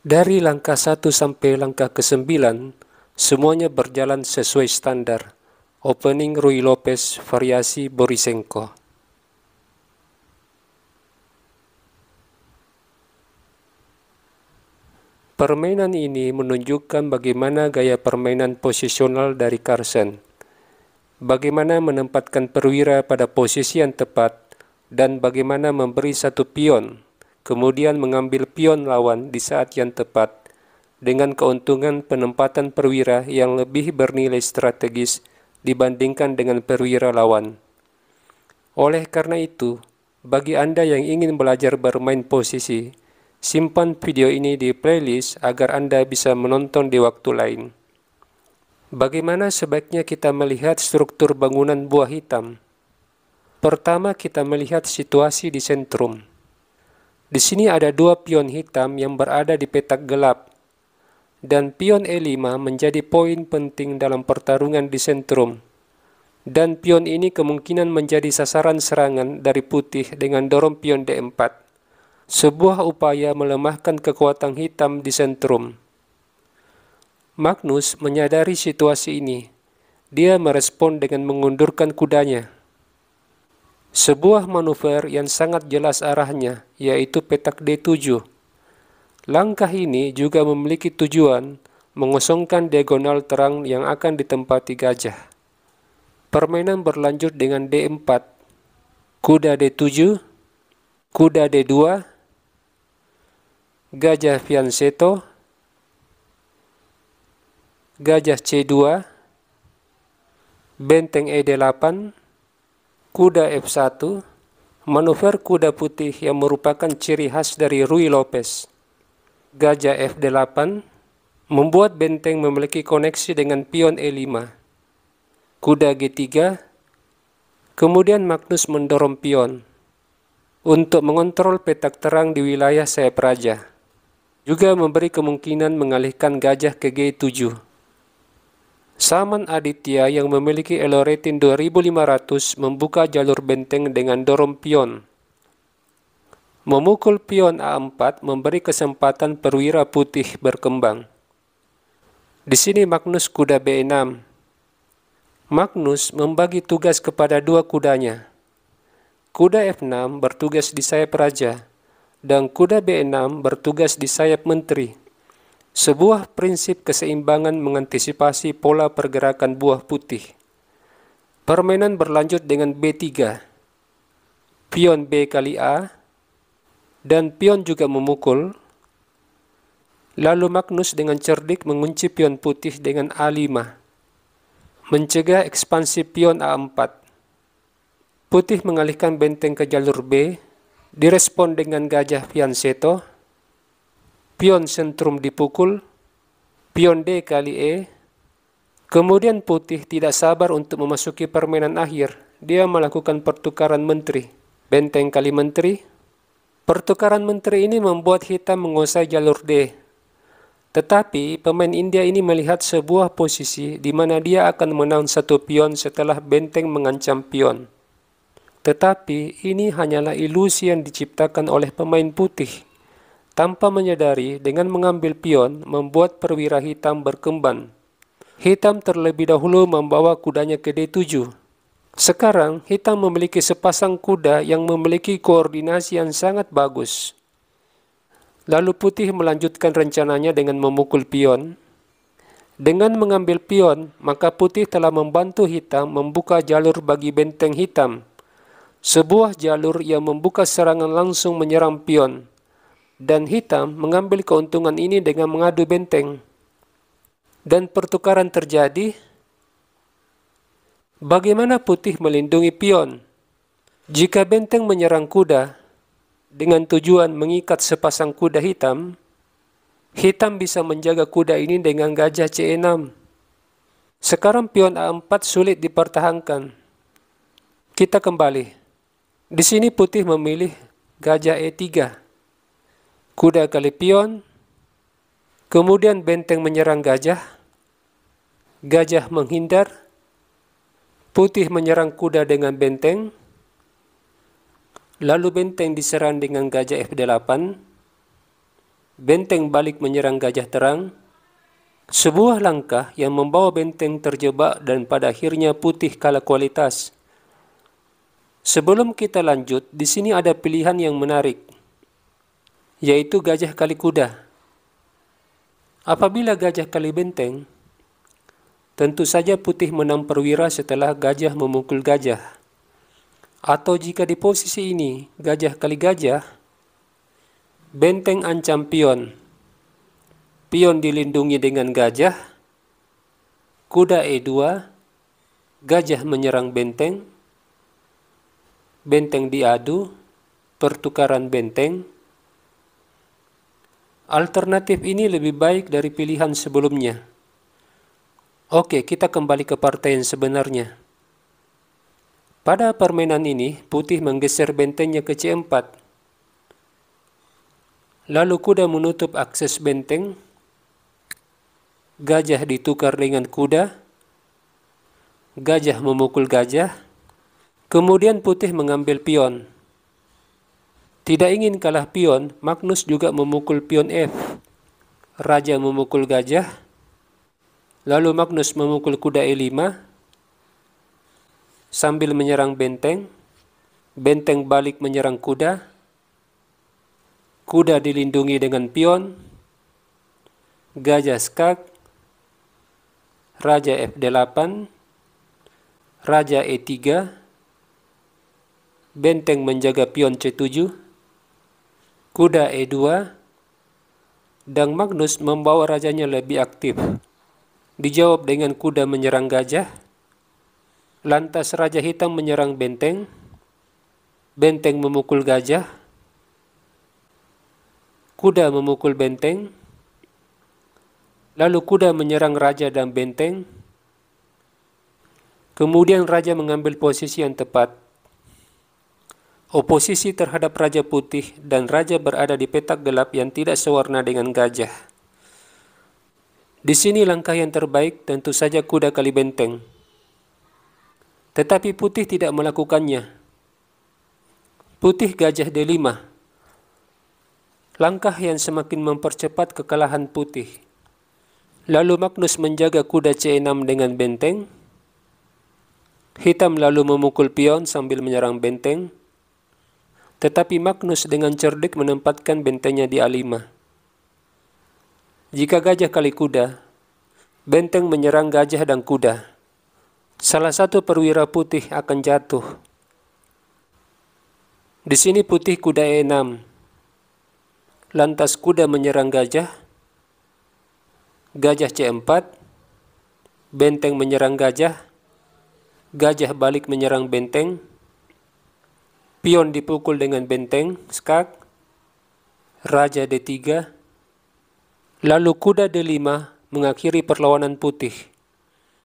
Dari langkah 1 sampai langkah ke-9, semuanya berjalan sesuai standar. Opening Ruy Lopez, variasi Borisenko. Permainan ini menunjukkan bagaimana gaya permainan posisional dari Carlsen. Bagaimana menempatkan perwira pada posisi yang tepat, dan bagaimana memberi satu pion, kemudian mengambil pion lawan di saat yang tepat, dengan keuntungan penempatan perwira yang lebih bernilai strategis dibandingkan dengan perwira lawan. Oleh karena itu, bagi Anda yang ingin belajar bermain posisi, simpan video ini di playlist agar Anda bisa menonton di waktu lain. Bagaimana sebaiknya kita melihat struktur bangunan buah hitam? Pertama, kita melihat situasi di sentrum. Di sini ada dua pion hitam yang berada di petak gelap, dan pion E5 menjadi poin penting dalam pertarungan di sentrum. Dan pion ini kemungkinan menjadi sasaran serangan dari putih dengan dorong pion D4. Sebuah upaya melemahkan kekuatan hitam di sentrum. Magnus menyadari situasi ini. Dia merespon dengan mengundurkan kudanya. Sebuah manuver yang sangat jelas arahnya, yaitu petak D7. Langkah ini juga memiliki tujuan mengosongkan diagonal terang yang akan ditempati gajah. Permainan berlanjut dengan D4, kuda D7, kuda D2, gajah fianchetto, gajah C2, benteng E8, kuda F1, manuver kuda putih yang merupakan ciri khas dari Ruy Lopez. Gajah F8 membuat benteng memiliki koneksi dengan pion E5. Kuda G3, kemudian Magnus mendorong pion untuk mengontrol petak terang di wilayah sayap raja. Juga memberi kemungkinan mengalihkan gajah ke G7. Saman Aditya yang memiliki elo rating 2500 membuka jalur benteng dengan dorong pion. Memukul pion A4 memberi kesempatan perwira putih berkembang. Di sini Magnus kuda B6. Magnus membagi tugas kepada dua kudanya. Kuda F6 bertugas di sayap raja, dan kuda B6 bertugas di sayap menteri. Sebuah prinsip keseimbangan mengantisipasi pola pergerakan buah putih. Permainan berlanjut dengan B3. Pion B kali A, dan pion juga memukul. Lalu Magnus dengan cerdik mengunci pion putih dengan A5, mencegah ekspansi pion A4. Putih mengalihkan benteng ke jalur B, direspon dengan gajah fianchetto, pion sentrum dipukul, pion D kali E, kemudian putih tidak sabar untuk memasuki permainan akhir. Dia melakukan pertukaran menteri, benteng kali menteri. Pertukaran menteri ini membuat hitam menguasai jalur D. Tetapi pemain India ini melihat sebuah posisi di mana dia akan menang satu pion setelah benteng mengancam pion. Tetapi ini hanyalah ilusi yang diciptakan oleh pemain putih. Tanpa menyadari, dengan mengambil pion membuat perwira hitam berkembang. Hitam terlebih dahulu membawa kudanya ke D7. Sekarang hitam memiliki sepasang kuda yang memiliki koordinasi yang sangat bagus. Lalu putih melanjutkan rencananya dengan memukul pion. Dengan mengambil pion, maka putih telah membantu hitam membuka jalur bagi benteng hitam. Sebuah jalur yang membuka serangan langsung menyerang pion. Dan hitam mengambil keuntungan ini dengan mengadu benteng. Dan pertukaran terjadi. Bagaimana putih melindungi pion? Jika benteng menyerang kuda dengan tujuan mengikat sepasang kuda hitam, hitam bisa menjaga kuda ini dengan gajah C6. Sekarang pion A4 sulit dipertahankan. Kita kembali. Di sini putih memilih gajah E3. Kuda kali pion, kemudian benteng menyerang gajah, gajah menghindar, putih menyerang kuda dengan benteng, lalu benteng diserang dengan gajah F8, benteng balik menyerang gajah terang. Sebuah langkah yang membawa benteng terjebak dan pada akhirnya putih kalah kualitas. Sebelum kita lanjut, di sini ada pilihan yang menarik, yaitu gajah kali kuda. Apabila gajah kali benteng, tentu saja putih menang perwira setelah gajah memukul gajah. Atau jika di posisi ini, gajah kali gajah, benteng ancam pion. Pion dilindungi dengan gajah, kuda E2, gajah menyerang benteng, benteng diadu, pertukaran benteng. Alternatif ini lebih baik dari pilihan sebelumnya. Oke, kita kembali ke partai yang sebenarnya. Pada permainan ini, putih menggeser bentengnya ke C4. Lalu kuda menutup akses benteng, gajah ditukar dengan kuda, gajah memukul gajah, kemudian putih mengambil pion. Tidak ingin kalah pion, Magnus juga memukul pion F. Raja memukul gajah, lalu Magnus memukul kuda E5, sambil menyerang benteng, benteng balik menyerang kuda, kuda dilindungi dengan pion, gajah skak, raja F8, raja E3, benteng menjaga pion C7, kuda E2, dan Magnus membawa rajanya lebih aktif. Dijawab dengan kuda menyerang gajah, lantas raja hitam menyerang benteng, benteng memukul gajah, kuda memukul benteng, lalu kuda menyerang raja dan benteng. Kemudian raja mengambil posisi yang tepat. Oposisi terhadap raja putih dan raja berada di petak gelap yang tidak sewarna dengan gajah. Di sini langkah yang terbaik tentu saja kuda kali benteng. Tetapi putih tidak melakukannya. Putih gajah D5. Langkah yang semakin mempercepat kekalahan putih. Lalu Magnus menjaga kuda C6 dengan benteng. Hitam lalu memukul pion sambil menyerang benteng. Tetapi Magnus dengan cerdik menempatkan bentengnya di A5. Jika gajah kali kuda, benteng menyerang gajah dan kuda. Salah satu perwira putih akan jatuh. Di sini putih kuda E6. Lantas kuda menyerang gajah. Gajah C4. Benteng menyerang gajah. Gajah balik menyerang benteng. Pion dipukul dengan benteng, skak. Raja D3. Lalu kuda D5 mengakhiri perlawanan putih.